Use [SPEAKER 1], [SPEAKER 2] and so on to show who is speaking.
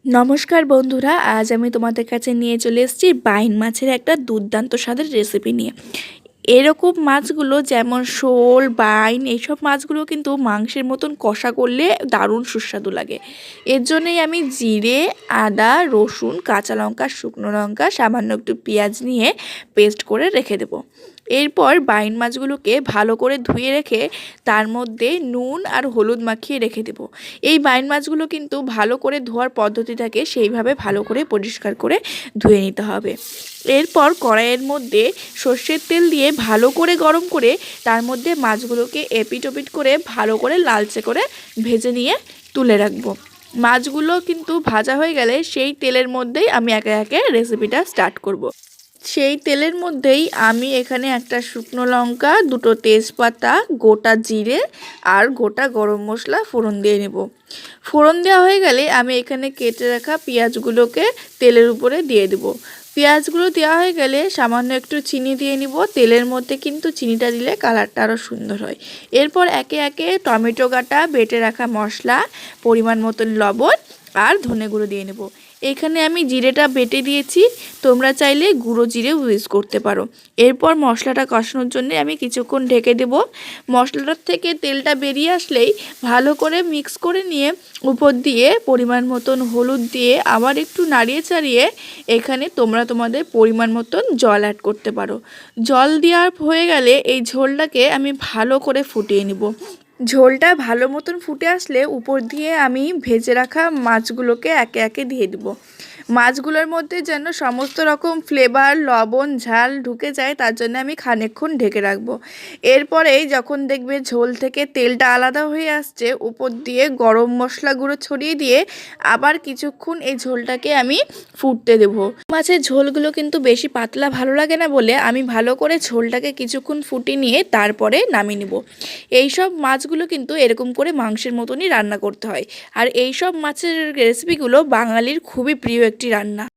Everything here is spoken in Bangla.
[SPEAKER 1] নমস্কার বন্ধুরা, আজ আমি তোমাদের কাছে নিয়ে চলে এসেছি বাইন মাছের একটা দুর্দান্ত স্বাদের রেসিপি নিয়ে। এরকম মাছগুলো যেমন শোল, বাইন, এইসব মাছগুলো কিন্তু মাংসের মতন কষা করলে দারুণ সুস্বাদু লাগে। এর জন্যই আমি জিরে, আদা, রসুন, কাঁচা লঙ্কা, শুকনো লঙ্কা, সামান্য একটু পেঁয়াজ নিয়ে পেস্ট করে রেখে দেবো। এরপর বাইন মাছগুলোকে ভালো করে ধুয়ে রেখে তার মধ্যে নুন আর হলুদ মাখিয়ে রেখে দেব। এই বাইন মাছগুলো কিন্তু ভালো করে ধোয়ার পদ্ধতি থাকে, সেইভাবে ভালো করে পরিষ্কার করে ধুয়ে নিতে হবে। এরপর কড়াইয়ের মধ্যে সর্ষের তেল দিয়ে ভালো করে গরম করে তার মধ্যে মাছগুলোকে এপিট ওপিট করে ভালো করে লালচে করে ভেজে নিয়ে তুলে রাখবো। মাছগুলো কিন্তু ভাজা হয়ে গেলে সেই তেলের মধ্যেই আমি একে একে রেসিপিটা স্টার্ট করব। সেই তেলের মধ্যেই আমি এখানে একটা শুকনো লঙ্কা, দুটো তেজপাতা, গোটা জিরে আর গোটা গরম মশলা ফোড়ন দিয়ে নেব। ফোড়ন দেওয়া হয়ে গেলে আমি এখানে কেটে রাখা পেঁয়াজগুলোকে তেলের উপরে দিয়ে দেব। পেঁয়াজগুলো দেওয়া হয়ে গেলে সামান্য একটু চিনি দিয়ে নিব। তেলের মধ্যে কিন্তু চিনিটা দিলে কালারটা আরও সুন্দর হয়। এরপর একে একে টমেটো কাটা, বেটে রাখা মশলা, পরিমাণ মতন লবণ আর ধনে গুঁড়ো দিয়ে নেব। এখানে আমি জিরেটা বেটে দিয়েছি, তোমরা চাইলে গুঁড়ো জিরেও ইউজ করতে পারো। এরপর মশলাটা কষানোর জন্য আমি কিছুক্ষণ ঢেকে দেব। মশলাটার থেকে তেলটা বেরিয়ে আসলেই ভালো করে মিক্স করে নিয়ে উপর দিয়ে পরিমাণ মতন হলুদ দিয়ে আবার একটু নাড়িয়ে চাড়িয়ে এখানে তোমরা তোমাদের পরিমাণ মতন জল অ্যাড করতে পারো। জল দেওয়ার হয়ে গেলে এই ঝোলটাকে আমি ভালো করে ফুটিয়ে নিব। ঝোলটা ভালো মতন ফুটে আসলে উপর দিয়ে আমি ভেজে রাখা মাছগুলোকে একে একে দিয়ে দেবো। মাছগুলোর মধ্যে যেন সমস্ত রকম ফ্লেভার, লবণ, ঝাল ঢুকে যায়, তার জন্য আমি খানিকক্ষণ ঢেকে রাখবো। এরপরেই যখন দেখবে ঝোল থেকে তেলটা আলাদা হয়ে আসছে, উপর দিয়ে গরম মশলা গুঁড়ো ছড়িয়ে দিয়ে আবার কিছুক্ষণ এই ঝোলটাকে আমি ফুটতে দেবো। মাছের ঝোলগুলো কিন্তু বেশি পাতলা ভালো লাগে না বলে আমি ভালো করে ঝোলটাকে কিছুক্ষণ ফুটিয়ে নিয়ে তারপরে নামিয়ে নেব। এইসব মাছগুলো কিন্তু এরকম করে মাংসের মতনই রান্না করতে হয়। আর এইসব মাছের রেসিপিগুলো বাঙালির খুবই প্রিয় একটি রান্না।